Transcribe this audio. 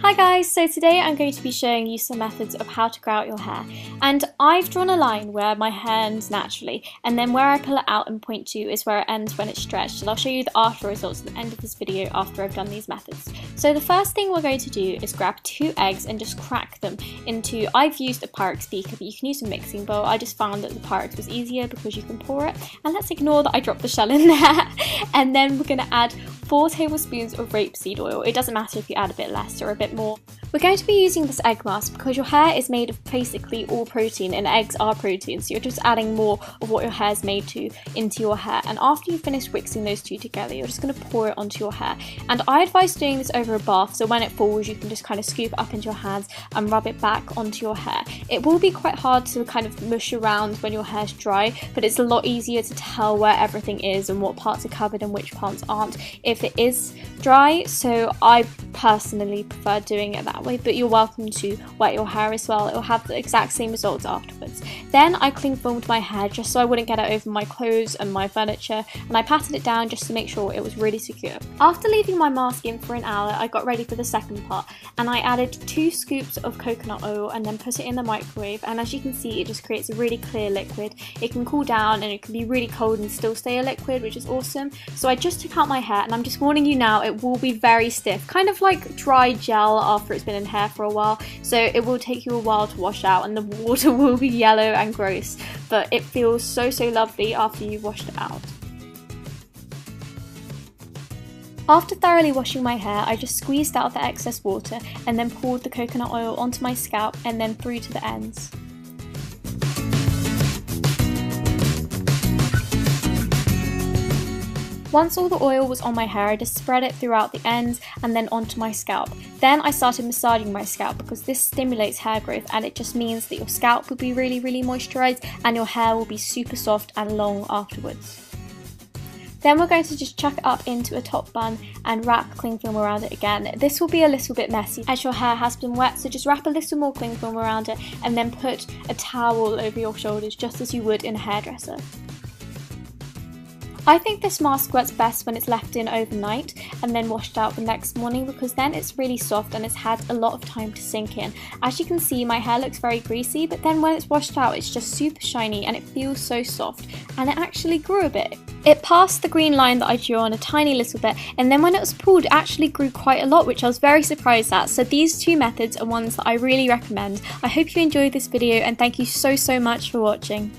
Hi guys, so today I'm going to be showing you some methods of how to grow out your hair, and I've drawn a line where my hair ends naturally, and then where I pull it out and point to is where it ends when it's stretched, and I'll show you the after results at the end of this video after I've done these methods. So the first thing we're going to do is grab 2 eggs and just crack them into, I've used a Pyrex beaker, but you can use a mixing bowl. I just found that the Pyrex was easier because you can pour it, and let's ignore that I dropped the shell in there. And then we're going to add 4 tablespoons of rapeseed oil. It doesn't matter if you add a bit less or a bit more. We're going to be using this egg mask because your hair is made of basically all protein, and eggs are protein, so you're just adding more of what your hair is made to into your hair. And after you finish mixing those two together, you're just going to pour it onto your hair. And I advise doing this over a bath, so when it falls you can just kind of scoop it up into your hands and rub it back onto your hair. It will be quite hard to kind of mush around when your hair's dry, but it's a lot easier to tell where everything is and what parts are covered and which parts aren't if it is dry, so I personally prefer doing it that way, but you're welcome to wet your hair as well. It will have the exact same results afterwards. Then I cling filmed my hair just so I wouldn't get it over my clothes and my furniture, and I patted it down just to make sure it was really secure. After leaving my mask in for an hour, I got ready for the second part, and I added 2 scoops of coconut oil and then put it in the microwave, and as you can see it just creates a really clear liquid. It can cool down and it can be really cold and still stay a liquid, which is awesome. So I just took out my hair, and I'm just warning you now, it will be very stiff, kind of like dry gel after it's been in hair for a while, so it will take you a while to wash out and the water will be yellow and gross, but it feels so lovely after you've washed it out. After thoroughly washing my hair, I just squeezed out the excess water and then poured the coconut oil onto my scalp and then through to the ends. Once all the oil was on my hair, I just spread it throughout the ends and then onto my scalp. Then I started massaging my scalp because this stimulates hair growth, and it just means that your scalp will be really moisturised and your hair will be super soft and long afterwards. Then we're going to just chuck it up into a top bun and wrap cling film around it again. This will be a little bit messy as your hair has been wet, so just wrap a little more cling film around it and then put a towel over your shoulders just as you would in a hairdresser. I think this mask works best when it's left in overnight and then washed out the next morning, because then it's really soft and it's had a lot of time to sink in. As you can see, my hair looks very greasy, but then when it's washed out it's just super shiny and it feels so soft, and it actually grew a bit. It passed the green line that I drew on a tiny little bit, and then when it was pulled it actually grew quite a lot, which I was very surprised at. So these 2 methods are ones that I really recommend. I hope you enjoyed this video, and thank you so much for watching.